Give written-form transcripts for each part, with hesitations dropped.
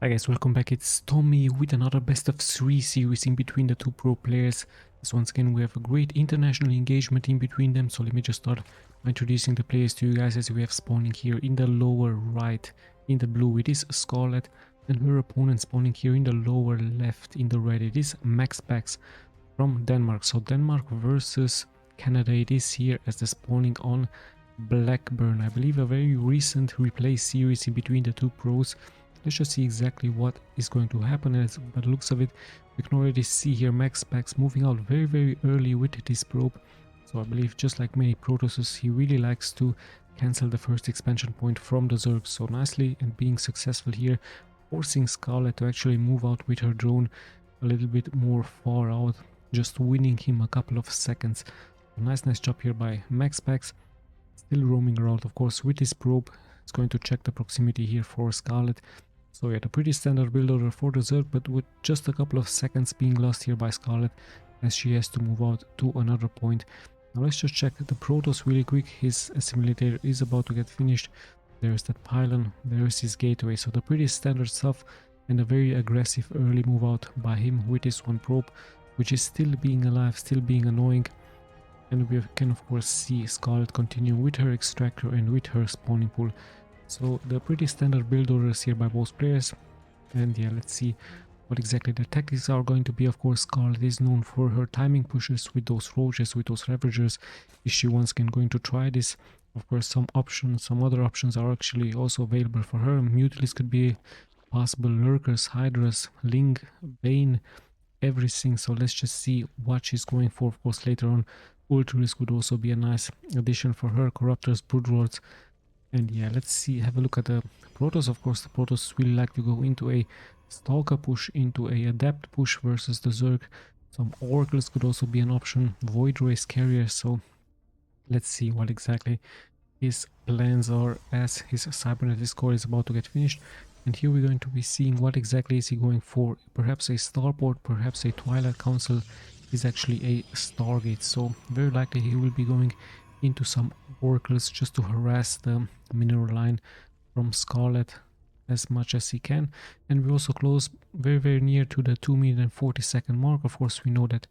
Hi guys, welcome back. It's Tommy with another best of 3 series in between the two pro players. As once again we have a great international engagement in between them, so let me just start by introducing the players to you guys. As we have spawning here in the lower right in the blue it is SCARLETT, and her opponent spawning here in the lower left in the red it is MAXPAX from Denmark. So Denmark versus Canada it is here as the spawning on Blackburn. I believe a very recent replay series in between the two pros. Let's just see exactly what is going to happen. As by the looks of it, we can already see here MAXPAX moving out very early with this probe. So I believe just like many Protosses, he really likes to cancel the first expansion point from the Zerg. So nicely and being successful here, forcing SCARLETT to actually move out with her drone a little bit more far out, just winning him a couple of seconds. So nice job here by MAXPAX. Still roaming around, of course, with his probe. It's going to check the proximity here for SCARLETT. So yeah, the pretty standard build order for the Zerg, but with just a couple of seconds being lost here by SCARLETT as she has to move out to another point. Now let's just check the Protoss really quick. His assimilator is about to get finished. There's that pylon, there's his gateway. So the pretty standard stuff, and a very aggressive early move out by him with this one probe, which is still being alive, still being annoying. And we can of course see SCARLETT continue with her extractor and with her spawning pool. So the pretty standard build orders here by both players. And yeah, let's see what exactly the tactics are going to be. Of course, SCARLETT is known for her timing pushes with those roaches, with those ravagers. Is she once again going to try this? Of course, some other options are actually also available for her. Mutilis could be possible, lurkers, hydras, ling, bane, everything. So let's just see what she's going for. Of course, later on, Ultras could also be a nice addition for her. Corruptors, Broodwars. And yeah, let's see, have a look at the Protoss. Of course, the Protoss really like to go into a Stalker push, into a Adept push versus the Zerg. Some Oracles could also be an option, Void Race Carrier. So let's see what exactly his plans are as his Cybernetic core is about to get finished. And here we're going to be seeing what exactly is he going for. Perhaps a Starport, perhaps a Twilight Council is actually a Stargate. So very likely he will be going into some oracles just to harass the mineral line from SCARLETT as much as he can. And we also close very near to the 2 minute and 40-second mark. Of course, we know that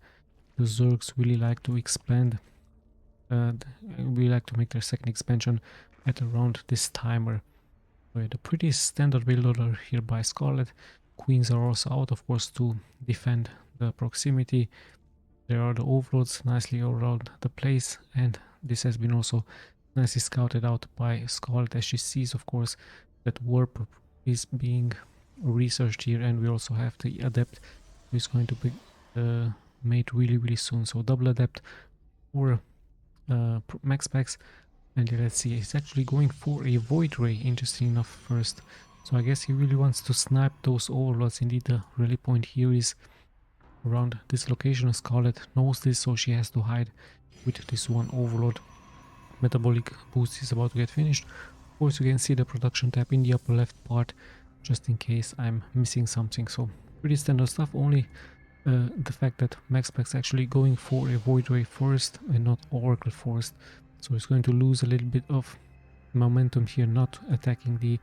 the Zergs really like to expand, we like to make their second expansion at around this timer. So yeah, the pretty standard build order here by SCARLETT. Queens are also out, of course, to defend the proximity. There are the overlords nicely around the place, and this has been also nicely scouted out by SCARLETT as she sees, of course, that warp is being researched here. And we also have the Adept who is going to be made really soon. So double Adept for MAXPAX. And let's see, he's actually going for a Void Ray, interesting enough, first. So I guess he really wants to snipe those overlords. Indeed, the rally point here is around this location. SCARLETT knows this, so she has to hide with this one overlord. Metabolic boost is about to get finished. Of course, you can see the production tab in the upper left part, just in case I'm missing something. So pretty standard stuff, only the fact that MAXPAX actually going for a Void Ray first and not Oracle first. So he's going to lose a little bit of momentum here, not attacking the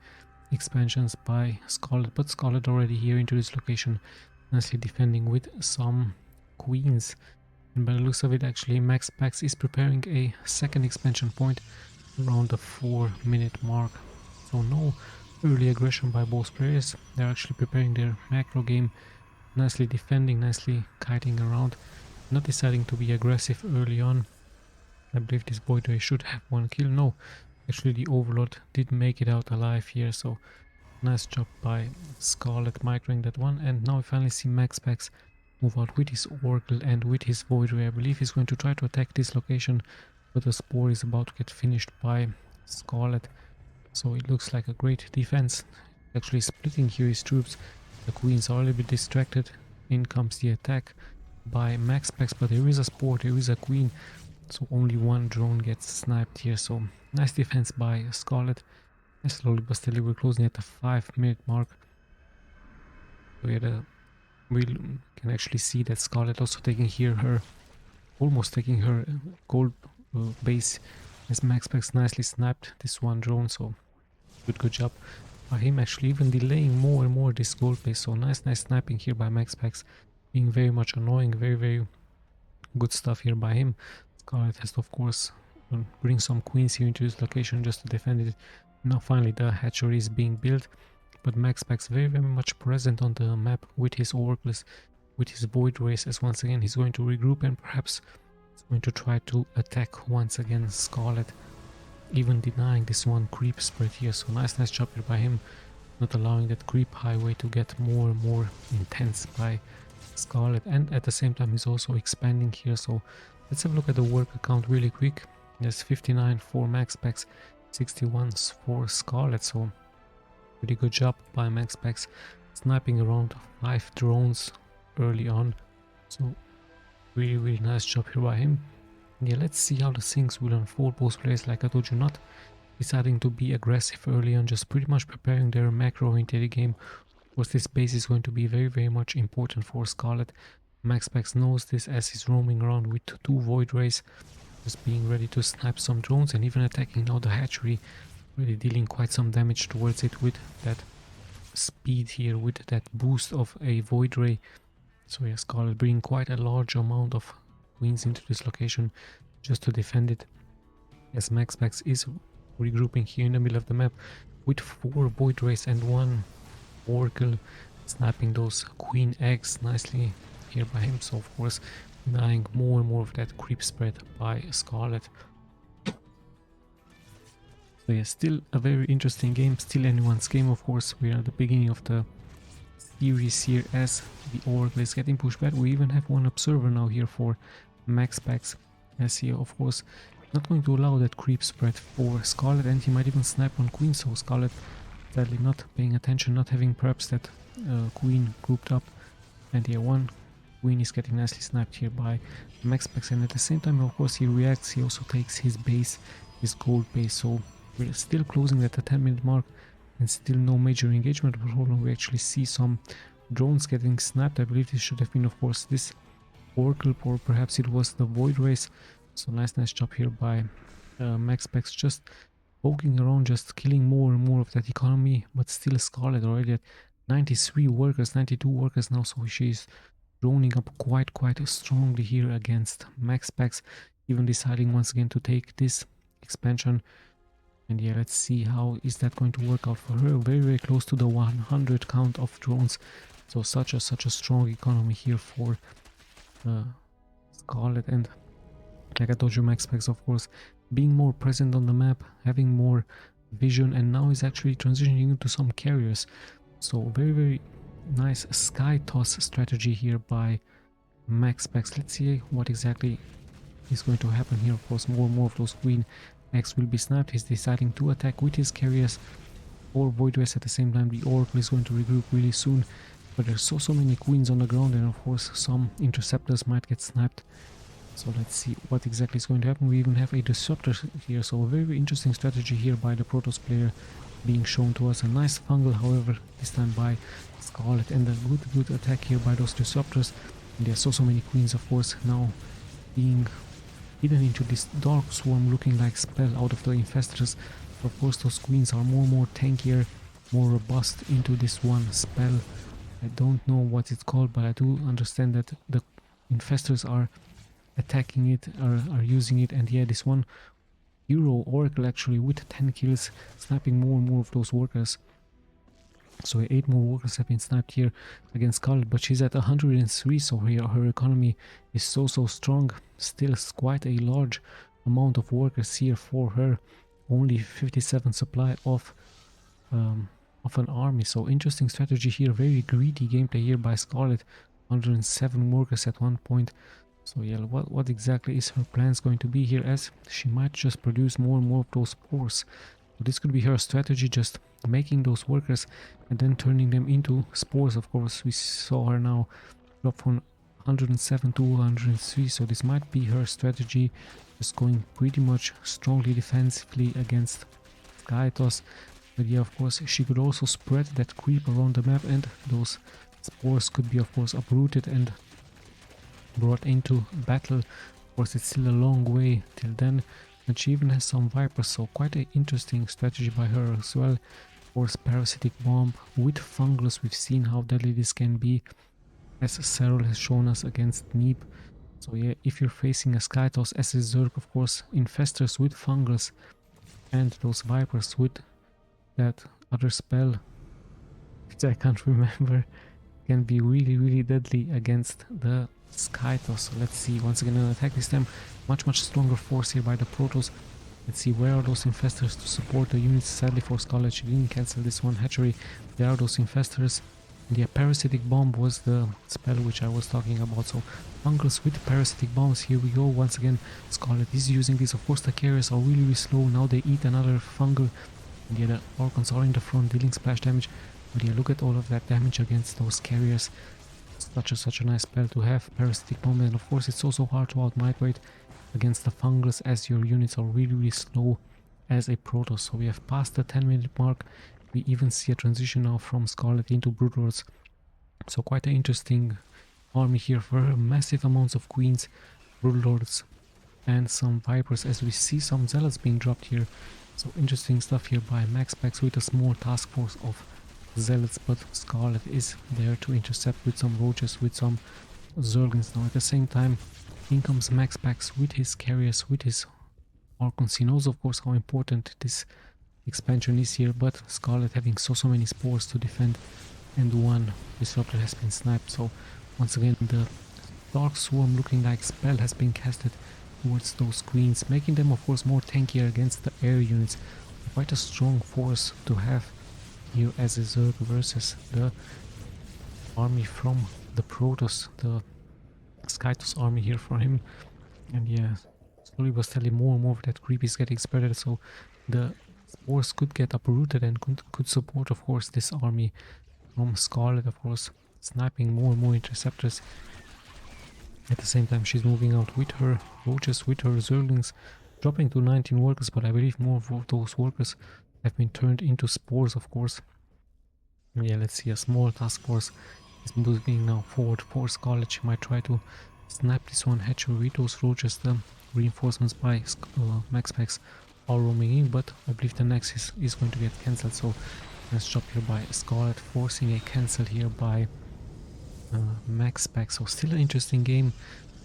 expansions by SCARLETT. But SCARLETT already here into this location, nicely defending with some queens. And by the looks of it, actually MAXPAX is preparing a second expansion point around the 4-minute mark. So no early aggression by both players. They're actually preparing their macro game, nicely defending, nicely kiting around, not deciding to be aggressive early on. I believe this Void Ray should have one kill. No, actually the Overlord did make it out alive here, so nice job by SCARLETT microing that one. And now we finally see MAXPAX move out with his Oracle and with his Void Ray. I believe he's going to try to attack this location, but the Spore is about to get finished by SCARLETT. So it looks like a great defense. Actually splitting here his troops. The Queens are a little bit distracted. In comes the attack by MAXPAX, but there is a Spore, there is a Queen. So only one drone gets sniped here. So nice defense by SCARLETT. And slowly but steadily we're closing at the 5-minute mark. So yeah, we can actually see that SCARLETT also taking here almost taking her gold base, as MAXPAX nicely sniped this one drone. So good job by him, actually even delaying more and more this gold base. So nice sniping here by MAXPAX, being very much annoying. Very good stuff here by him. SCARLETT has to, of course, bring some queens here into this location just to defend it. Now finally the hatchery is being built, but MAXPAX very much present on the map with his oracles, with his void race, as once again he's going to regroup and perhaps he's going to try to attack once again SCARLETT, even denying this one creep spread here. So nice job here by him, not allowing that creep highway to get more and more intense by SCARLETT, and at the same time he's also expanding here. So let's have a look at the work account really quick. There's 59 for MAXPAX, 61 for SCARLETT, so pretty good job by MAXPAX, sniping around 5 drones early on. So really nice job here by him. Yeah, let's see how the things will unfold. Both players, like I told you, not deciding to be aggressive early on, just pretty much preparing their macro-oriented game. Of course, this base is going to be very much important for SCARLETT. MAXPAX knows this as he's roaming around with 2 void rays, just being ready to snipe some drones and even attacking now the hatchery, really dealing quite some damage towards it with that speed here, with that boost of a void ray. So yeah, SCARLETT bringing quite a large amount of queens into this location just to defend it, as MAXPAX is regrouping here in the middle of the map with 4 void rays and 1 oracle, snapping those queen eggs nicely here by him. So of course denying more and more of that creep spread by SCARLETT. So yeah, still a very interesting game, still anyone's game. Of course, we are at the beginning of the series here as the oracle is getting pushed back. We even have one observer now here for MAXPAX, as he of course not going to allow that creep spread for SCARLETT, and he might even snipe on queen. So SCARLETT sadly not paying attention, not having perhaps that queen grouped up, and yeah, one queen is getting nicely sniped here by MAXPAX, and at the same time of course he reacts, he also takes his base, his gold base. So we're still closing at the 10-minute mark and still no major engagement. But hold on, we actually see some drones getting sniped. I believe this should have been of course this oracle, or perhaps it was the void race. So nice job here by MAXPAX, just poking around, just killing more and more of that economy. But still SCARLETT already at 93 workers, 92 workers now, so she's droning up quite strongly here against MAXPAX, even deciding once again to take this expansion. And yeah, let's see how is that going to work out for her. Very close to the 100 count of drones, so such a strong economy here for SCARLETT. And like I told you, MAXPAX of course being more present on the map, having more vision, and now is actually transitioning into some carriers. So very nice Skytoss strategy here by MAXPAX. Let's see what exactly is going to happen here. Of course, more and more of those queen eggs will be sniped. He's deciding to attack with his carriers or void rays at the same time. The oracle is going to regroup really soon, but there's so many queens on the ground, and of course some interceptors might get sniped. So let's see what exactly is going to happen. We even have a disruptor here, so a very interesting strategy here by the Protoss player being shown to us. A nice fungal, however, this time by SCARLETT, and a good attack here by those disruptors. And there's so many queens of course now being hidden into this dark swarm looking like spell out of the infestors. Of course those queens are more tankier, more robust into this one spell. I don't know what it's called, but I do understand that the infestors are attacking it, are using it. And yeah, this one hero oracle actually with 10 kills, sniping more and more of those workers. So 8 more workers have been sniped here against SCARLETT, but she's at 103, so her economy is so strong. Still quite a large amount of workers here for her, only 57 supply of an army. So interesting strategy here, very greedy gameplay here by SCARLETT, 107 workers at one point. So yeah, what exactly is her plans going to be here, as she might just produce more and more of those spores. So this could be her strategy, just making those workers and then turning them into spores. Of course, we saw her now drop from 107 to 103, so this might be her strategy, just going pretty much strongly defensively against Skytoss. But yeah, of course, she could also spread that creep around the map, and those spores could be of course uprooted and brought into battle. Of course, it's still a long way till then, and she even has some vipers, so quite an interesting strategy by her as well. Of course, Parasitic Bomb with Fungus. We've seen how deadly this can be, as SERRAL has shown us against Neep. So yeah, if you're facing a Skytoss as a Zerg, of course, Infestors with Fungus and those Vipers with that other spell, which I can't remember, can be really deadly against the Skytoss. So let's see, once again an attack this time, much stronger force here by the Protoss. Let's see, where are those Infestors to support the units? Sadly for SCARLETT, she didn't cancel this one hatchery. There are those Infestors. And yeah, Parasitic Bomb was the spell which I was talking about. So Fungus with Parasitic Bombs, here we go. Once again, SCARLETT is using this. Of course the carriers are really slow. Now they eat another Fungal. And yeah, the Orcons are in the front dealing splash damage. But yeah, look at all of that damage against those carriers. Such a nice spell to have, Parasitic Bomb. And of course it's also hard to out-migrate against the Fungus, as your units are really slow as a Protoss. So we have passed the 10-minute mark. We even see a transition now from SCARLETT into Broodwars. So quite an interesting army here for massive amounts of Queens, Broodlords and some Vipers, as we see some Zealots being dropped here. So interesting stuff here by MAXPAX with a small task force of Zealots, but SCARLETT is there to intercept with some Roaches, with some Zerglings. Now at the same time, in comes MAXPAX with his carriers, with his Archons. He knows of course how important this expansion is here, but SCARLETT having so many spores to defend, and one disruptor has been sniped. So once again the Dark Swarm looking like spell has been casted towards those Queens, making them of course more tankier against the air units. Quite a strong force to have here as a Zerg versus the army from the Protoss, the Skytoss army here for him. And yeah, slowly but steadily more and more of that creep is getting spreaded, so the spores could get uprooted and could support of course this army from SCARLETT, of course sniping more and more interceptors. At the same time she's moving out with her Roaches, with her Zerglings, dropping to 19 workers, but I believe more of those workers have been turned into spores of course. And yeah, let's see, a small task force is moving now forward for SCARLETT. She might try to snap this one hatchery with those Roaches. The reinforcements by MAXPAX are roaming in, but I believe the Nexus is going to get cancelled. So let's drop here by SCARLETT, forcing a cancel here by MAXPAX. So still an interesting game.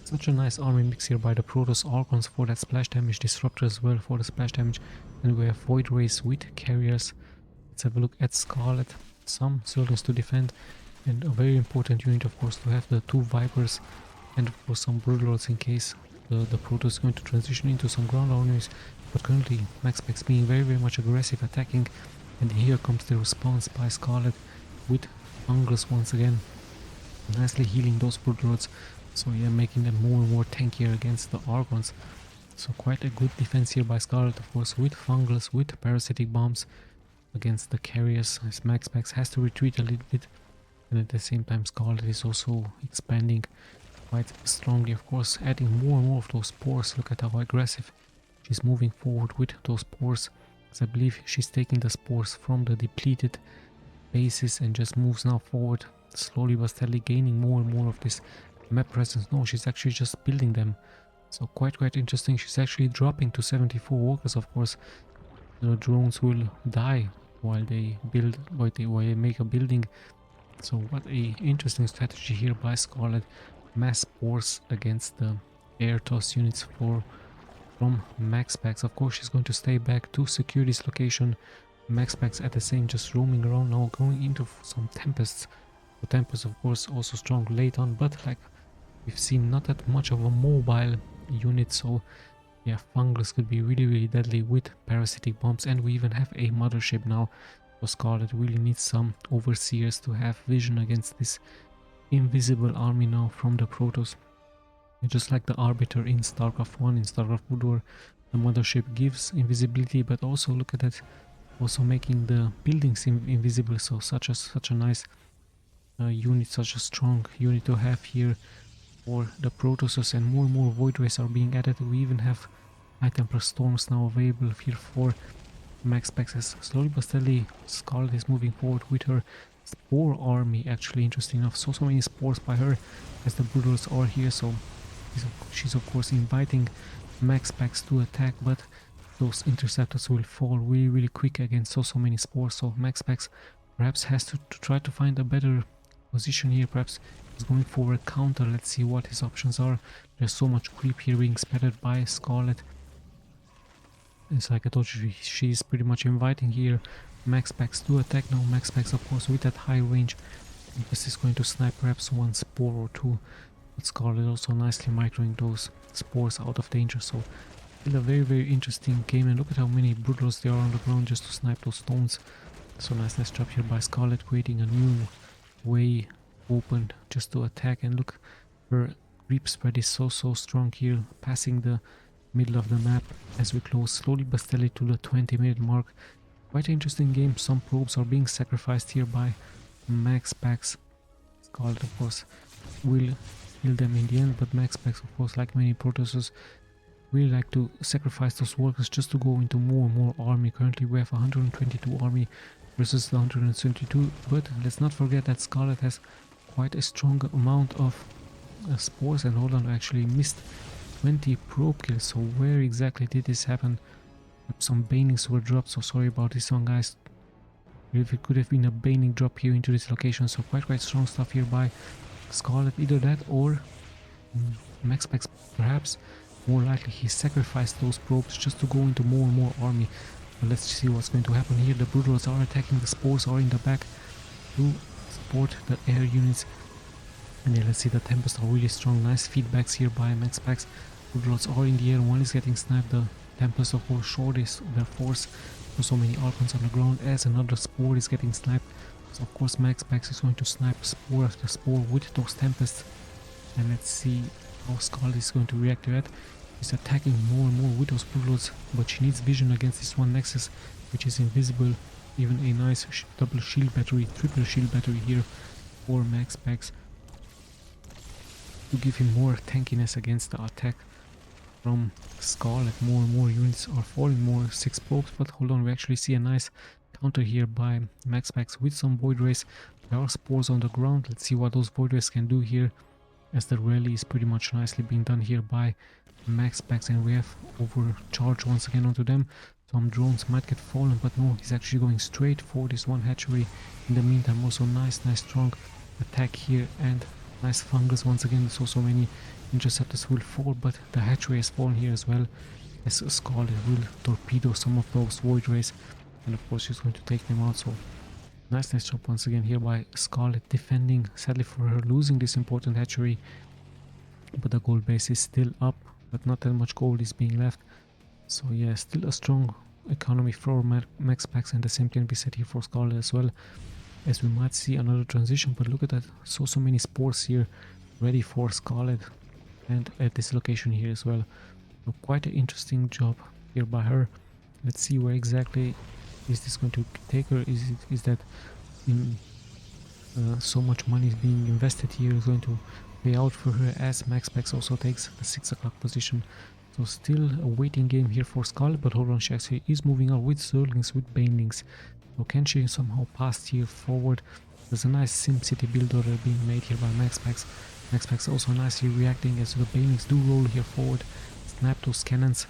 Such a nice army mix here by the Protoss, Archons for that splash damage, Disruptor as well for the splash damage, and we have Void Rays with carriers. Let's have a look at SCARLETT. Some Zerglings to defend, and a very important unit of course to have the 2 Vipers, and of course some Broodlords in case the Protoss is going to transition into some ground armies. But currently MAXPAX being very much aggressive, attacking, and here comes the response by SCARLETT with Fungus once again, nicely healing those Broodlords. So yeah, making them more and more tankier against the Archons. So quite a good defense here by SCARLETT, of course, with Fungus, with Parasitic Bombs against the carriers, as MAXPAX has to retreat a little bit. And at the same time SCARLETT is also expanding quite strongly, of course, adding more and more of those spores. Look at how aggressive she's moving forward with those spores, as I believe she's taking the spores from the depleted bases and just moves now forward, slowly but steadily gaining more and more of this map presence. No, she's actually just building them. So quite interesting. She's actually dropping to 74 workers, of course. The drones will die while they build, while they make a building. So what a interesting strategy here by SCARLETT. Mass spores against the air toss units from MAXPAX. Of course she's going to stay back to secure this location. MAXPAX at the same just roaming around now, going into some Tempests. The Tempest of course also strong late on, but like we've seen, not that much of a mobile unit. So yeah, Fungus could be really deadly with Parasitic Bombs, and we even have a mothership now. So SCARLETT really needs some overseers to have vision against this invisible army now from the Protoss. And just like the Arbiter in StarCraft 1, in StarCraft Broodwar, the mothership gives invisibility, but also look at that, also making the buildings invisible. So such a nice unit, such a strong unit to have here for the Protosses, and more and more Void Rays are being added. We even have High Templar Storms now available here for MAXPAX, as slowly but steadily SCARLETT is moving forward with her Spore army. Actually, interesting enough, so many spores by her, as the Broodlords are here. So she's of course inviting MAXPAX to attack, but those interceptors will fall really quick against so many spores. So MAXPAX perhaps has to try to find a better position here. Perhaps he's going for a counter. Let's see what his options are. There's so much creep here being spattered by SCARLETT. It's like I told you, she's pretty much inviting here MAXPAX to attack. Now MAXPAX, of course, with that high range, this is going to snipe perhaps one spore or two, but SCARLETT also nicely microing those spores out of danger. So still a very interesting game, and look at how many Broodwars there are on the ground just to snipe those stones. So nice job here by SCARLETT, creating a new way open just to attack. And look, her creep spread is so strong here, passing the middle of the map as we close slowly but steadily to the 20-minute mark. Quite an interesting game. Some probes are being sacrificed here by MAXPAX. SCARLETT, of course, will kill them in the end, but MAXPAX, of course, like many Protosses, really like to sacrifice those workers just to go into more and more army. Currently we have 122 army versus the 122, but let's not forget that SCARLETT has quite a strong amount of spores, and Holland actually missed 20 probe kills. So where exactly did this happen? Some banings were dropped, so sorry about this one, guys. If it could have been a baning drop here into this location. So quite strong stuff here by SCARLETT. Either that or MAXPAX, perhaps more likely he sacrificed those probes just to go into more and more army. But let's see what's going to happen here. The Broodwars are attacking, the spores are in the back to support the air units. And yeah, let's see, the Tempests are really strong. Nice feedbacks here by MAXPAX. Broodwars are in the air, one is getting sniped. The Tempests, of course, short is their force. So many Archons on the ground as another spore is getting sniped. So of course MAXPAX is going to snipe spore after spore with those Tempests. And let's see how SCARLETT is going to react to that. She's attacking more and more with those Broodwars, but she needs vision against this one Nexus, which is invisible. Even a nice double shield battery, triple shield battery here for MAXPAX to give him more tankiness against the attack from SCARLETT. More and more units are falling, more 6 probes, but hold on, we actually see a nice counter here by MAXPAX with some Void Rays. There are spores on the ground. Let's see what those Void Rays can do here, as the rally is pretty much nicely being done here by MAXPAX, and we have overcharged once again onto them. Some drones might get fallen, but no, he's actually going straight for this one hatchery. In the meantime, also nice strong attack here, and nice fungus once again. So many interceptors will fall, but the hatchery has fallen here as well, as SCARLETT will torpedo some of those Void Rays, and of course she's going to take them out. So nice job once again here by SCARLETT, defending, sadly for her, losing this important hatchery. But the gold base is still up, but not that much gold is being left. So yeah, still a strong economy for MAXPAX, and the same can be said here for SCARLETT as well, as we might see another transition. But look at that, so many spores here ready for SCARLETT, and at this location here as well. So quite an interesting job here by her. Let's see where exactly is this going to take her. Is that in so much money is being invested here is going to pay out for her, as MAXPAX also takes the 6 o'clock position. So still a waiting game here for SCARLETT, but hold on, she actually is moving out with Zerglings, with Banelings. So can she somehow pass here forward? There's a nice SimCity build order being made here by MAXPAX. MAXPAX also nicely reacting as the Banelings do roll here forward, snap those cannons.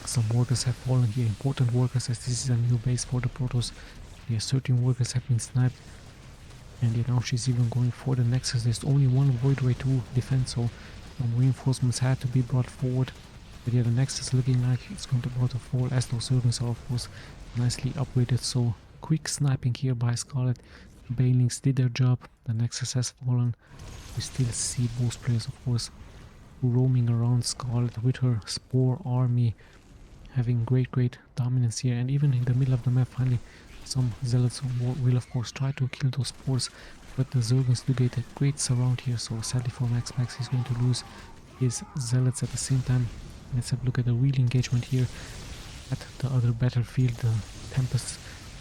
Some workers have fallen here, important workers, as this is a new base for the Protoss. Yeah, 13 workers have been sniped, and now she's even going for the Nexus. There's only one Void Ray to defend, so some reinforcements had to be brought forward. But yeah, the Nexus looking like it's going to about to fall, as those servants are of course nicely upgraded. So quick sniping here by SCARLETT. Banelings did their job, the Nexus has fallen. We still see both players, of course, roaming around SCARLETT with her spore army, having great dominance here. And even in the middle of the map, finally some zealots will of course try to kill those spores, but the Zerglings do get a great surround here. So sadly for MAXPAX, he's going to lose his zealots at the same time. Let's have a look at the real engagement here at the other battlefield. The Tempests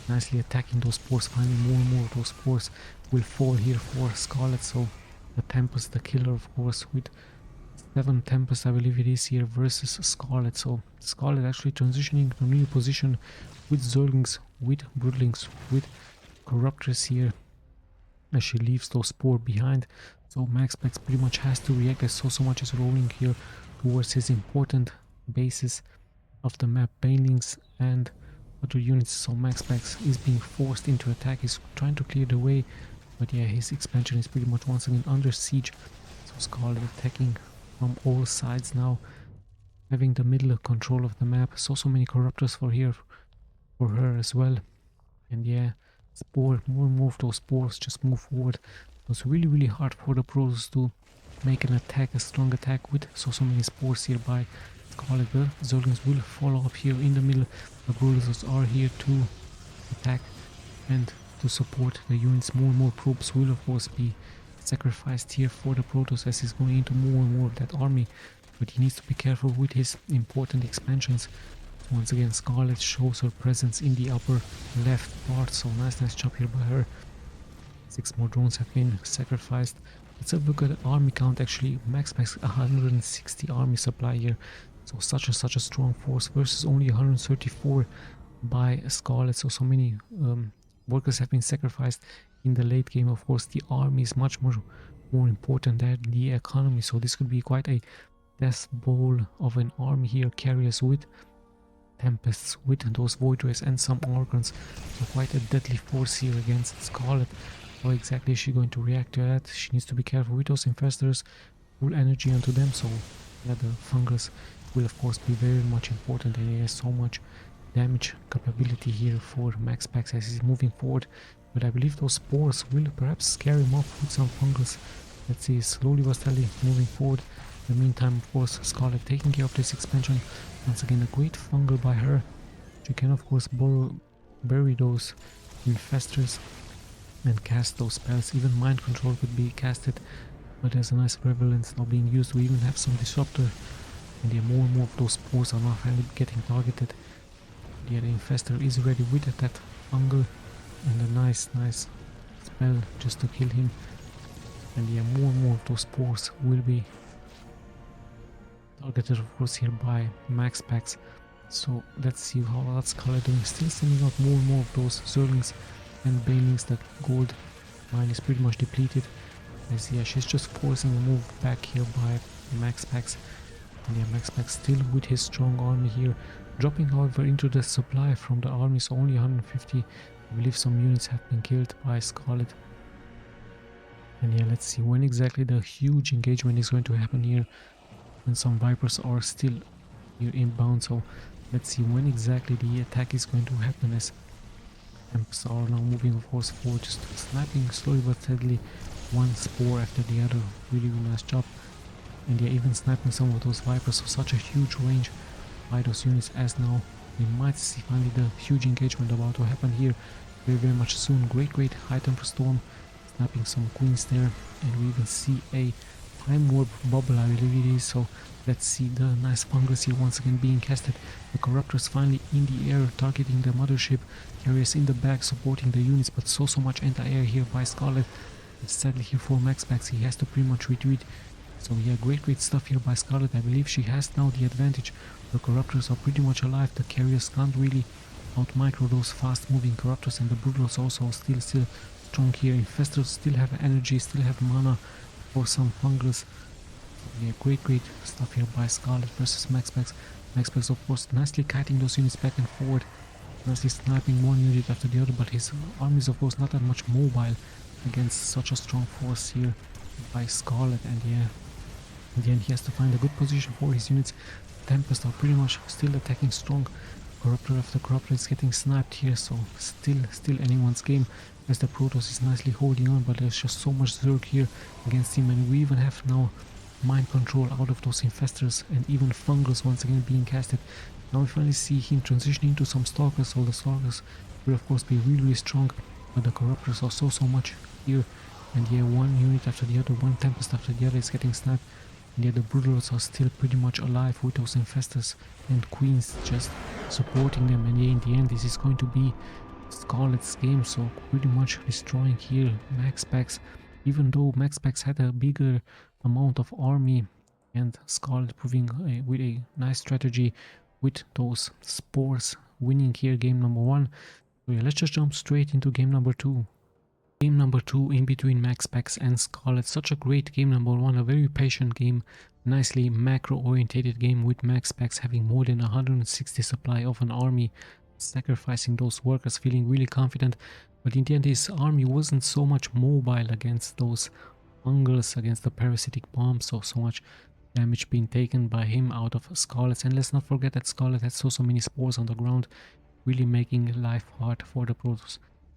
nicely attacking those spores. Finally more and more of those spores will fall here for SCARLETT. So the Tempest, the killer, of course, with 7 Tempests I believe it is here versus SCARLETT. So SCARLETT actually transitioning to a new position with Zerglings, with Broodlings, with Corruptors here, as she leaves those spore behind. So MAXPAX pretty much has to react, as so much is rolling here towards his important bases. of the map, banelings and other units, so MAXPAX is being forced into attack. He's trying to clear the way, but yeah, his expansion is pretty much once again under siege. So SCARLETT attacking from all sides now, having the middle control of the map. So many corruptors for her as well. And yeah, more and more of those spores just move forward. It was really hard for the Protoss to make an attack, a strong attack with so many spores here by SCARLETT. The Zerglings will fall off here in the middle. The Broodwars are here to attack and to support the units. More and more probes will of course be sacrificed here for the Protoss as he's going into more and more of that army, but he needs to be careful with his important expansions. Once again, SCARLETT shows her presence in the upper left part, so nice job here by her. 6 more drones have been sacrificed. Let's have a look at the army count. Actually, MAXPAX 160 army supply here, so such a strong force versus only 134 by SCARLETT. So many workers have been sacrificed in the late game. Of course, the army is much more important than the economy, so this could be quite a death bowl of an army here. Carriers with Tempests, with those Void Rays and some Organs, so quite a deadly force here against SCARLETT. How exactly is she going to react to that? She needs to be careful with those Infestors, full energy onto them, so yeah, the Fungus will of course be very much important, and he has so much damage capability here for MAXPAX as he's moving forward. But I believe those spores will perhaps scare him off with some Fungus. Let's see, slowly but steadily moving forward. In the meantime, of course, SCARLETT taking care of this expansion. Once again, a great fungal by her. She can of course bury those Infestors and cast those spells. Even Mind Control could be casted, but there's a nice Prevalence now being used. We even have some Disruptor, and yeah, more and more of those spores are now finally getting targeted. Yeah, the Infestor is ready with that fungal and a nice spell just to kill him. And yeah, more and more of those spores will be targeted of course here by MAXPAX. So let's see how that's SCARLETT doing. Still sending out more and more of those Zerglings and Banelings. That gold mine is pretty much depleted, as yeah, she's just forcing a move back here by MAXPAX. And yeah, MAXPAX still with his strong army here, dropping however into the supply from the army, so only 150. I believe some units have been killed by SCARLETT. And yeah, let's see when exactly the huge engagement is going to happen here. And some Vipers are still here inbound, so let's see when exactly the attack is going to happen, as Temps are now moving of course forward, just sniping slowly but steadily one spore after the other. Really nice job. And yeah, even sniping some of those Vipers, so such a huge range by those units, as now we might see finally the huge engagement about to happen here very much soon. Great high temper storm, snapping some queens there, and we even see a Time Warp bubble, I believe it is. So let's see the nice fungus here once again being casted. The Corruptors finally in the air, targeting the mothership. Carriers in the back supporting the units, but so much anti-air here by SCARLETT. Sadly here for MAXPAX, he has to pretty much retreat. So yeah, great stuff here by SCARLETT. I believe she has now the advantage. The Corruptors are pretty much alive. The carriers can't really out micro those fast moving Corruptors, and the Broodwars also still strong here. Infestors still have energy, still have mana for some fungus. Yeah, great stuff here by SCARLETT versus MAXPAX. MAXPAX of course nicely kiting those units back and forward, nicely sniping one unit after the other, but his army is of course not that much mobile against such a strong force here by SCARLETT. And yeah, in the end he has to find a good position for his units. Tempest are pretty much still attacking strong. Corruptor after Corruptor is getting sniped here, so still anyone's game, as the Protoss is nicely holding on, but there's just so much Zerg here against him. And we even have now Mind Control out of those Infestors, and even Fungus once again being casted. Now we finally see him transitioning into some Stalkers, so the Stalkers will of course be really strong, but the Corruptors are so much here. And yeah, one unit after the other, one Tempest after the other is getting sniped. And yeah, the Broodwars are still pretty much alive with those Infestors and Queens just supporting them. And yeah, in the end this is going to be SCARLETT's game, so pretty much destroying here MAXPAX, even though MAXPAX had a bigger amount of army, and SCARLETT proving with a nice strategy with those spores, winning here game number 1. So yeah, let's just jump straight into game number 2. Game number 2 in between MAXPAX and SCARLETT. Such a great game number 1, a very patient game, nicely macro orientated game with MAXPAX having more than 160 supply of an army, sacrificing those workers, feeling really confident. But in the end his army wasn't so much mobile against those fungals, against the parasitic bombs, so much damage being taken by him out of SCARLETT. And let's not forget that SCARLETT had so many spores on the ground, really making life hard for the Protoss.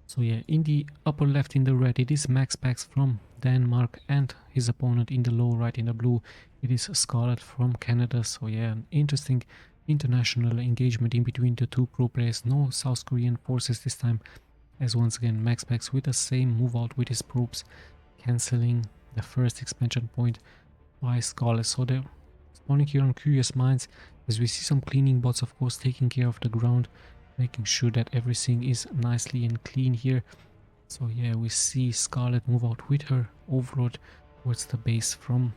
So yeah, in the upper left in the red it is MAXPAX from Denmark, and his opponent in the lower right in the blue it is SCARLETT from Canada. So yeah, an interesting international engagement in between the two pro players. No South Korean forces this time, as once again MAXPAX with the same move out with his probes, cancelling the first expansion point by SCARLETT. So they're spawning here on Curious Minds, as we see some cleaning bots of course taking care of the ground, making sure that everything is nicely and clean here. So yeah, we see SCARLETT move out with her Overlord towards the base from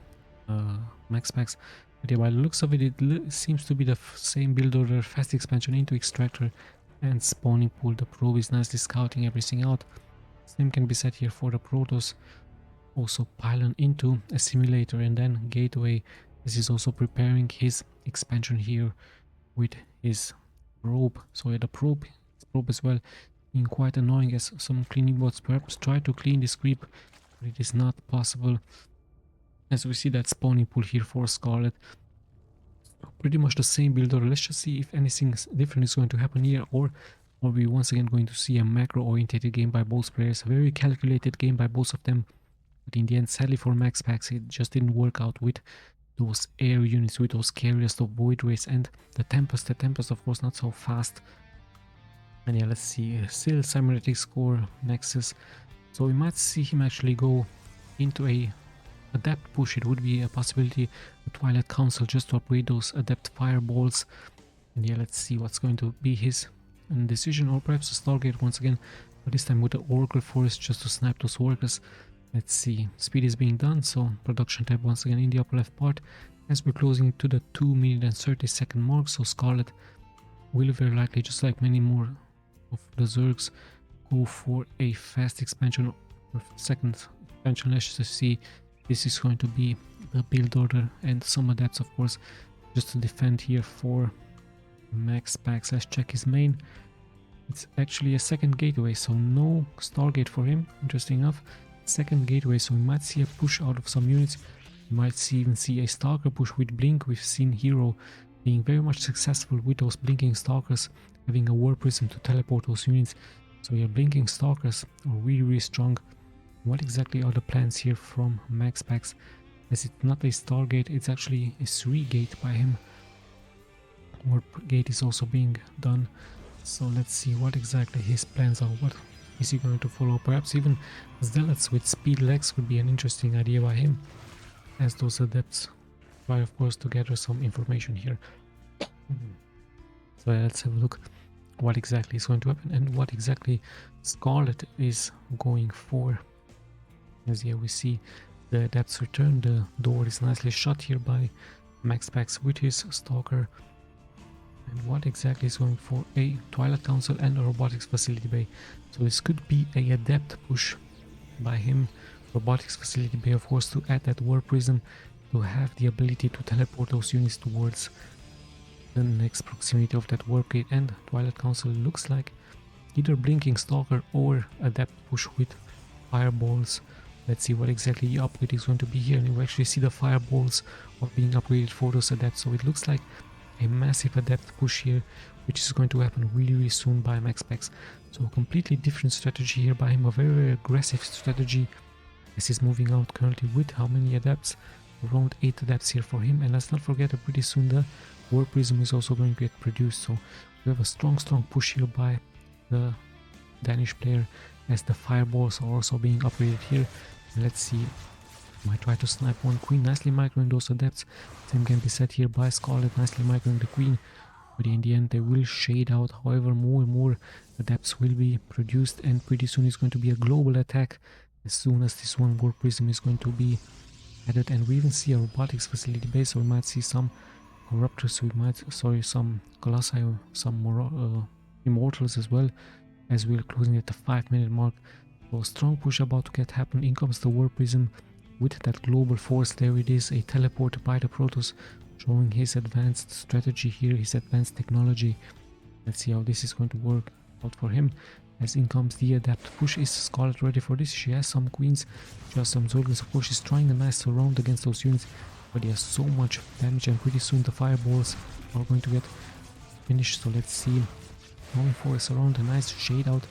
MAXPAX. But yeah, by the looks of it, it seems to be the same build order, fast expansion into Extractor and spawning pool. The probe is nicely scouting everything out. Same can be said here for the Protoss. Also pylon into a simulator, and then gateway. This is also preparing his expansion here with his probe. So yeah, the probe as well being quite annoying, as some cleaning bots perhaps try to clean this creep, but it is not possible, as we see that spawning pool here for SCARLETT. Pretty much the same build order. Let's just see if anything different is going to happen here, or are we once again going to see a macro orientated game by both players, a very calculated game by both of them. But in the end, sadly for MAXPAX, it just didn't work out with those air units, with those carriers, the Void Rays and the Tempest. The Tempest of course not so fast. And yeah, let's see, still cybernetic score Nexus, so we might see him actually go into a adept push. It would be a possibility, the Twilight Council, just to upgrade those adept fireballs. And yeah, let's see what's going to be his decision, or perhaps a Stargate once again, but this time with the Oracle Forest just to snipe those workers. Let's see, speed is being done, so production tab once again in the upper left part, as we're closing to the 2-minute and 30-second mark. So SCARLETT will very likely, just like many more of the Zergs, go for a fast expansion or second expansion. Let's just see, this is going to be the build order, and some adepts of course just to defend here for MAXPAX. Let's check his main. It's actually a second gateway, so no Stargate for him, interesting enough. Second gateway, so we might see a push out of some units. We might even see a Stalker push with Blink. We've seen Hero being very much successful with those blinking Stalkers, having a War Prism to teleport those units. So your blinking Stalkers are really strong. What exactly are the plans here from MAXPAX? As it's not a Stargate, it's actually a 3-gate by him. Warp gate is also being done. So let's see what exactly his plans are. What is he going to follow? Perhaps even Zealots with speed legs would be an interesting idea by him, as those adepts try of course to gather some information here. So let's have a look what exactly is going to happen and what exactly SCARLETT is going for. As here we see the adepts return, the door is nicely shut here by MAXPAX with his Stalker. And what exactly is going for? A Twilight Council and a Robotics Facility Bay. So this could be a adept push by him. Robotics Facility Bay of course to add that War Prism, to have the ability to teleport those units towards the next proximity of that warp gate. And Twilight Council looks like either blinking Stalker or adept push with fireballs. Let's see what exactly the upgrade is going to be here, and you actually see the fireballs are being upgraded for those adepts. So it looks like a massive adept push here, which is going to happen really soon by MAXPAX. So a completely different strategy here by him, a very aggressive strategy, as he's moving out currently with how many adepts? Around 8 adepts here for him. And let's not forget that pretty soon the War Prism is also going to get produced. So we have a strong push here by the Danish player, as the fireballs are also being upgraded here. And let's see, might try to snipe one queen, nicely microing those adepts. Same can be said here by SCARLETT, nicely microing the queen. But in the end they will shade out. However, more and more adepts will be produced, and pretty soon it's going to be a global attack as soon as this one War Prism is going to be added. And we even see a Robotics Facility Base, so we might see some Corruptors, some Colossi, some more Immortals as well, as we're closing at the 5-minute mark. So strong push about to get happen. In comes the War Prism with that global force. There it is, a teleport by the Protoss, showing his advanced strategy here, his advanced technology. Let's see how this is going to work out for him. As in comes the adapt push. Is SCARLETT ready for this? She has some queens, she has some Zerglings. Of course, she's trying a nice surround against those units, but he has so much damage, and pretty soon the fireballs are going to get finished. So let's see. Going for a surround, a nice shade out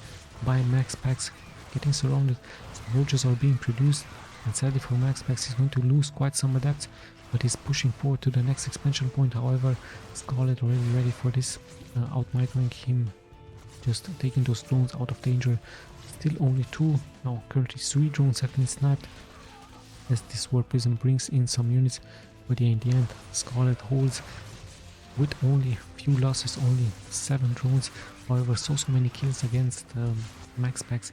by MAXPAX, getting surrounded. Some roaches are being produced, and sadly for MAXPAX, he's going to lose quite some adapts, but he's pushing forward to the next expansion point. However, SCARLETT already ready for this, out-microing him, just taking those drones out of danger. Still only 2, now currently 3 drones have been sniped, as this War Prism brings in some units, but yeah, in the end, SCARLETT holds with only few losses, only 7 drones. However, so many kills against MAXPAX,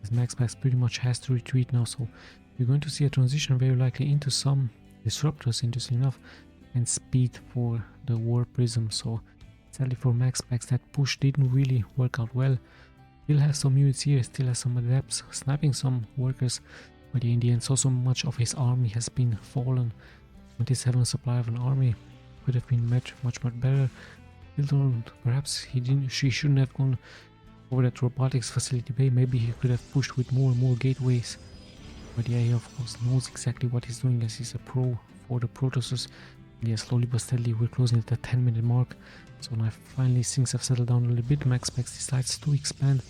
as MAXPAX pretty much has to retreat now. So we're going to see a transition very likely into some disruptors, interesting enough, and speed for the War Prism. So sadly for MAXPAX, that push didn't really work out well. Still has some units here, still has some adepts, sniping some workers, but in the end so much of his army has been fallen. 27 supply of an army could have been much better. Still, perhaps she shouldn't have gone over that robotics facility bay. Maybe he could have pushed with more and more gateways. But yeah, he of course knows exactly what he's doing, as he's a pro for the Protosses. Yeah, slowly but steadily we're closing at the 10-minute mark. So now finally things have settled down a little bit. MAXPAX decides to expand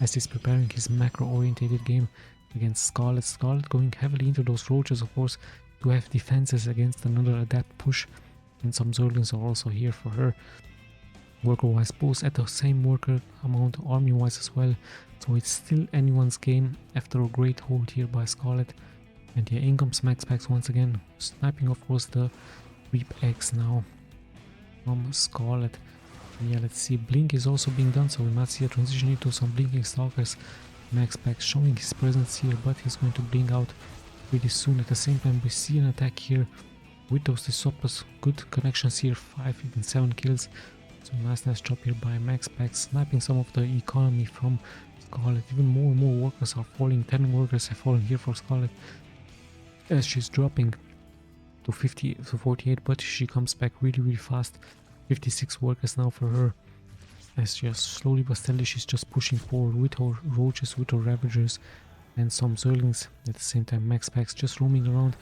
as he's preparing his macro-orientated game against SCARLETT. SCARLETT going heavily into those roaches, of course, to have defenses against another adapt push. And some Zerglings are also here for her. Worker-wise, both at the same worker amount, army-wise as well. So it's still anyone's game after a great hold here by SCARLETT. And yeah, in comes MAXPAX once again, sniping of course the Reap X now from SCARLETT. And yeah, let's see, Blink is also being done, so we might see a transition into some blinking stalkers. MAXPAX showing his presence here, but he's going to blink out pretty soon. At the same time, we see an attack here with those disruptors. Good connections here, 5, even 7 kills. So nice job here by MAXPAX, sniping some of the economy from SCARLETT. Even more and more workers are falling. 10 workers have fallen here for SCARLETT, as she's dropping to 50 to 48, but she comes back really fast. 56 workers now for her, as just slowly but steadily she's just pushing forward with her roaches, with her ravagers, and some Zerglings. At the same time, MAXPAX just roaming around.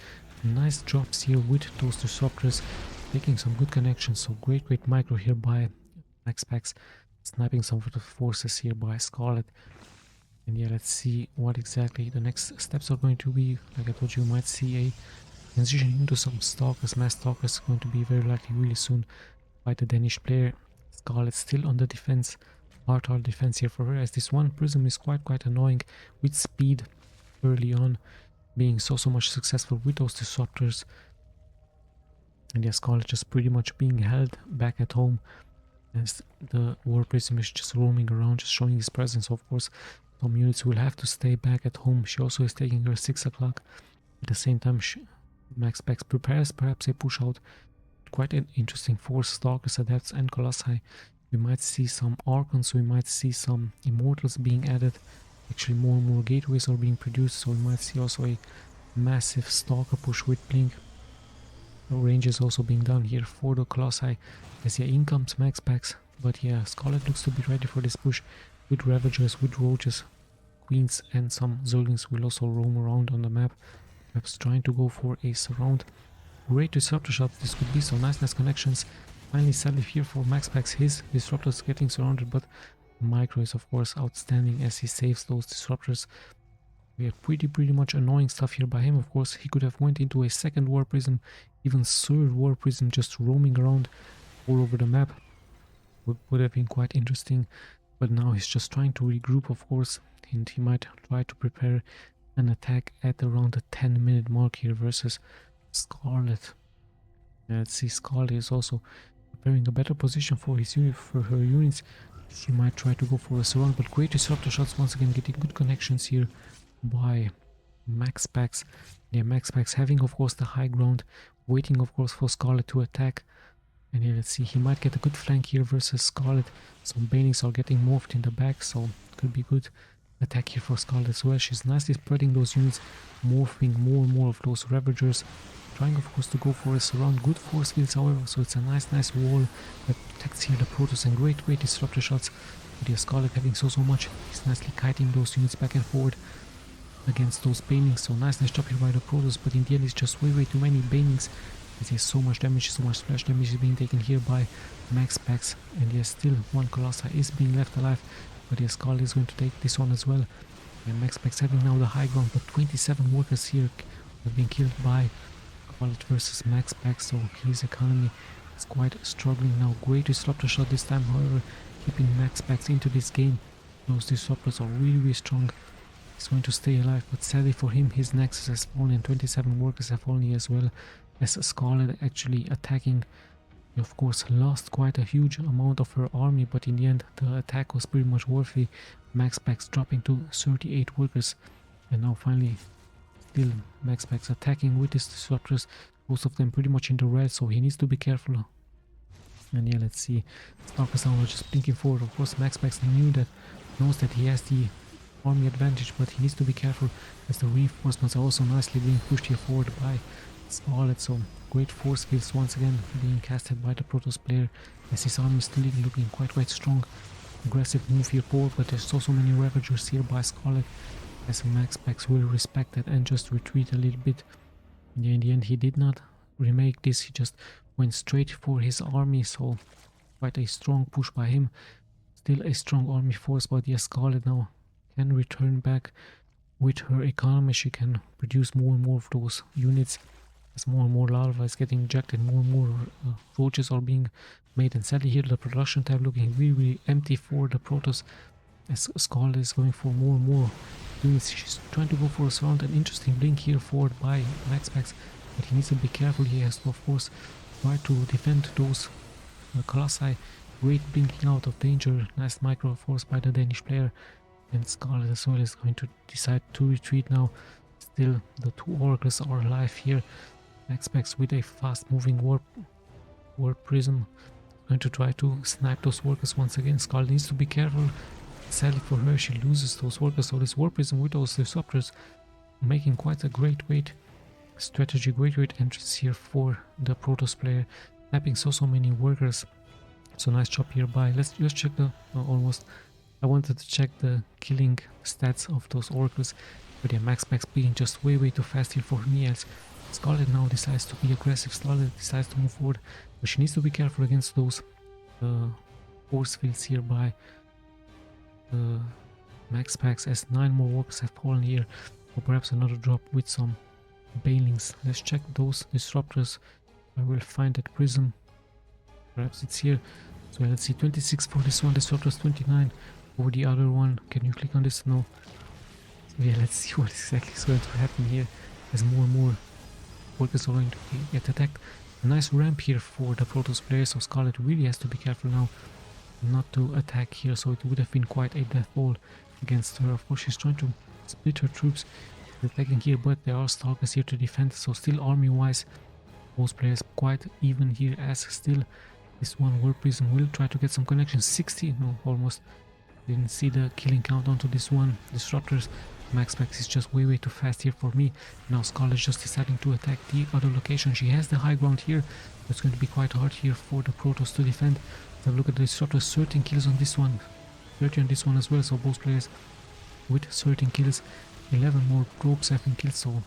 Nice drops here with those disruptors, taking some good connections. So great micro here by MAXPAX, sniping some of the forces here by SCARLETT. And yeah, let's see what exactly the next steps are going to be. Like I told you, you might see a transition into some stalkers. Mass stalkers going to be very likely really soon by the Danish player. SCARLETT still on the defense, hard defense here for her, as this one prism is quite annoying with speed early on, being so much successful with those disruptors. And yeah, SCARLETT just pretty much being held back at home, as the War Prism is just roaming around, just showing his presence. Of course, some units will have to stay back at home. She also is taking her 6 o'clock. At the same time, MAXPAX prepares perhaps a push out. Quite an interesting force, Stalkers, Adepts and Colossi. We might see some Archons, we might see some Immortals being added. Actually, more and more gateways are being produced, so we might see also a massive Stalker push with Blink. The range is also being done here for the Colossi, as yeah, in comes MAXPAX. But yeah, SCARLETT looks to be ready for this push with Ravagers, with Roaches, Queens, and some Zerglings will also roam around on the map, perhaps trying to go for a surround. Great disruptor shots this could be, so nice connections. Finally sadly here for MAXPAX, his disruptors getting surrounded, but Micro is of course outstanding as he saves those disruptors. We have pretty much annoying stuff here by him. Of course, he could have went into a second War Prism, even third War Prism, just roaming around all over the map. Would have been quite interesting, but now he's just trying to regroup, of course, and he might try to prepare an attack at around the 10-minute mark here versus SCARLETT. Let's see, SCARLETT is also preparing a better position for his unit, for her units. She might try to go for a surround, but great disruptor shots once again, getting good connections here by MAXPAX. Yeah, MAXPAX having of course the high ground, waiting of course for SCARLETT to attack. And yeah, let's see, he might get a good flank here versus SCARLETT. Some Banings are getting morphed in the back, so could be good. attack here for Scarlet as well. She's nicely spreading those units, morphing more and more of those Ravagers, trying of course to go for a surround. Good force fields however, so it's a nice wall that protects here the Protoss, and great disruptor shots. But yeah, Scarlet having so much. He's nicely kiting those units back and forward against those banings. So nice job here by the Protoss, but in the end it's just way too many banings. There's so much damage, so much splash damage is being taken here by MAXPAX, and yes, still one Colossi is being left alive. But yes, Scarlet is going to take this one as well. And MAXPAX having now the high ground, but 27 workers here have been killed by Scarlet versus MAXPAX, so his economy is quite struggling now. Great disruptor shot this time, however, keeping MAXPAX into this game. Those disruptors are really strong. He's going to stay alive, but sadly for him, his Nexus has fallen and 27 workers have fallen here as well, as Scarlet actually attacking. Of course lost quite a huge amount of her army, but in the end the attack was pretty much worthy. MAXPAX dropping to 38 workers, and now finally still MAXPAX attacking with his disruptors, most of them pretty much in the red, so he needs to be careful. And yeah, let's see, Starcraft now just blinking forward. Of course MAXPAX knows that he has the army advantage, but he needs to be careful as the reinforcements are also nicely being pushed here forward by Scarlet. So great force fields once again being casted by the Protoss player, as his army is still looking quite strong. Aggressive move here forward, but there's so many Ravagers here by Scarlet, as MAXPAX will respect that and just retreat a little bit. And in the end he did not remake this, he just went straight for his army, so quite a strong push by him. Still a strong army force, but yes, Scarlet now can return back with her economy. She can produce more and more of those units as more and more larvae is getting injected, more and more roaches are being made, and sadly here the production tab looking really empty for the Protoss, as Scarlet is going for more and more units. She's trying to go for a surround. An interesting blink here forward by MAXPAX, but he needs to be careful. He has to of course try to defend those Colossi. Great blinking out of danger, nice micro force by the Danish player, and Scarlet as well is going to decide to retreat now. Still the two oracles are alive here. MAXPAX with a fast moving warp prism going to try to snipe those workers once again. Scarlet needs to be careful. Sadly for her, she loses those workers, so this warp prism with those disruptors making quite a great strategy, great entrance here for the Protoss player, sniping so many workers. So nice job here by, let's just check the I wanted to check the killing stats of those oracles, but yeah, MAXPAX being just way too fast here for me, as Scarlet now decides to be aggressive. Scarlet decides to move forward, but she needs to be careful against those force fields here by MAXPAX, as 9 more workers have fallen here, or perhaps another drop with some banelings. Let's check those disruptors. I will find that prism, perhaps it's here. So let's see, 26 for this one disruptors, 29 for the other one. Can you click on this? No. So yeah, let's see what exactly is going to happen here, as more and more workers are going to get attacked. A nice ramp here for the Protoss player, so Scarlet really has to be careful now not to attack here, so it would have been quite a death ball against her. Of course she's trying to split her troops attacking here, but there are Stalkers here to defend, so still army wise both players quite even here, as still this one warp prism will try to get some connection. 60, no, almost didn't see the killing count onto this one. Disruptors, MAXPAX is just way too fast here for me. Now Scarlet just deciding to attack the other location. She has the high ground here, but it's going to be quite hard here for the Protoss to defend. Have a look at the disruptors, 13 kills on this one, 30 on this one as well, so both players with 13 kills. 11 more probes have been killed, so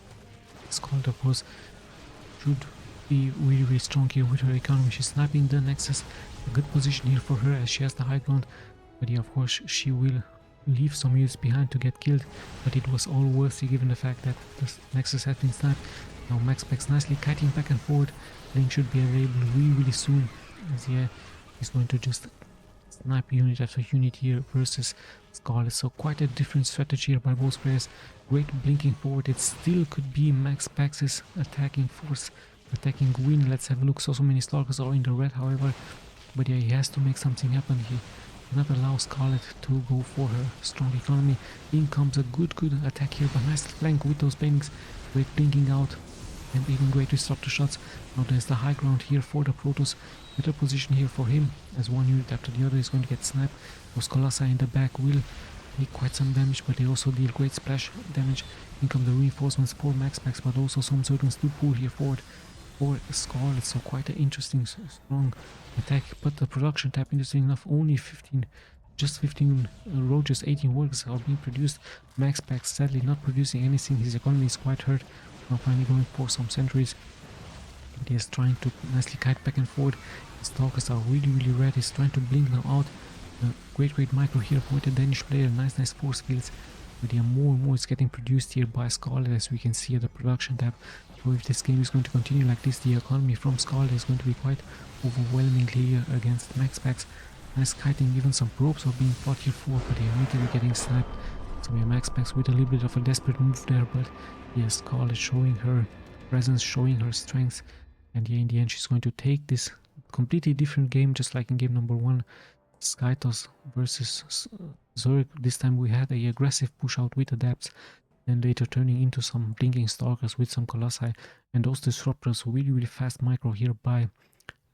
Scarlet of course should be really strong here with her economy. She's sniping the Nexus, a good position here for her as she has the high ground, but yeah, of course she will leave some units behind to get killed, but it was all worth it given the fact that the Nexus has been sniped. Now MAXPAX nicely kiting back and forward. Link should be available really soon, as yeah, he's going to just snipe unit after unit here versus Scarlet. So quite a different strategy here by both players. Great blinking forward. It still could be MAXPAX's attacking force, attacking win. Let's have a look. So many Stalkers are in the red, however, but yeah, he has to make something happen. He cannot allow Scarlet to go for her strong economy. In comes a good attack here, but nice flank with those bangs. Great blinking out and even great disruptor shots. Now there's the high ground here for the Protoss. Better position here for him, as one unit after the other is going to get sniped. Those Colossi in the back will take quite some damage, but they also deal great splash damage. In come the reinforcements for MAXPAX, but also some Zerglings to pull here forward for SCARLETT, so quite an interesting, strong attack. But the production tab, interesting enough, only 15, just 15 roaches, 18 workers are being produced. MAXPAX sadly not producing anything, his economy is quite hurt. Now finally going for some sentries. He is trying to nicely kite back and forth. His stalkers are really red. He's trying to blink now out. Great micro here with the Danish player. Nice force skills. But yeah, more and more is getting produced here by SCARLETT, as we can see at the production tab. So if this game is going to continue like this, the economy from SCARLETT is going to be quite overwhelming here against MAXPAX. Nice kiting, even some probes are being fought here for, but they are immediately getting sniped. So yeah, MAXPAX with a little bit of a desperate move there, but yeah, SCARLETT showing her presence, showing her strength. And yeah, in the end, she's going to take this completely different game, just like in game number 1, Skytoss versus Zerg. This time we had a aggressive push out with adapts, then later turning into some blinking stalkers with some colossi, and those disruptors really fast micro here by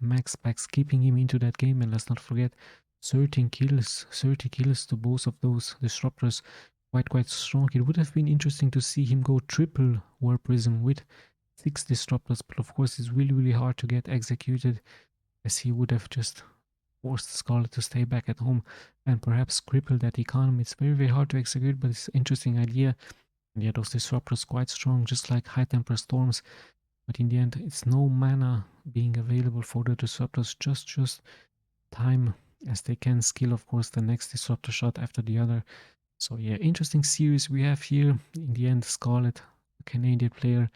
MAXPAX, keeping him into that game. And let's not forget 30 kills to both of those disruptors. Quite strong. It would have been interesting to see him go triple War Prism with 6 disruptors, but of course it's really hard to get executed, as he would have just forced SCARLETT to stay back at home and perhaps cripple that economy. It's very hard to execute, but it's an interesting idea. And yeah, those disruptors quite strong, just like high temper storms, but in the end it's no mana being available for the disruptors, just time as they can skill of course the next disruptor shot after the other. So yeah, interesting series we have here. In the end, SCARLETT, a Canadian player,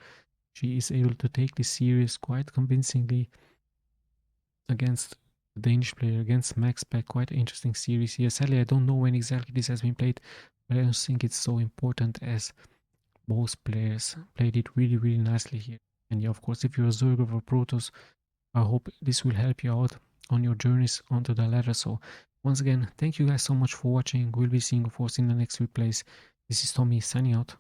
she is able to take this series quite convincingly against the Danish player, against MAXPAX. Quite an interesting series here. Sadly, I don't know when exactly this has been played, but I don't think it's so important, as both players played it really nicely here. And yeah, of course, if you're a Zerg or Protoss, I hope this will help you out on your journeys onto the ladder. So once again, thank you guys so much for watching. We'll be seeing, of course, in the next replays. This is Tommy signing out.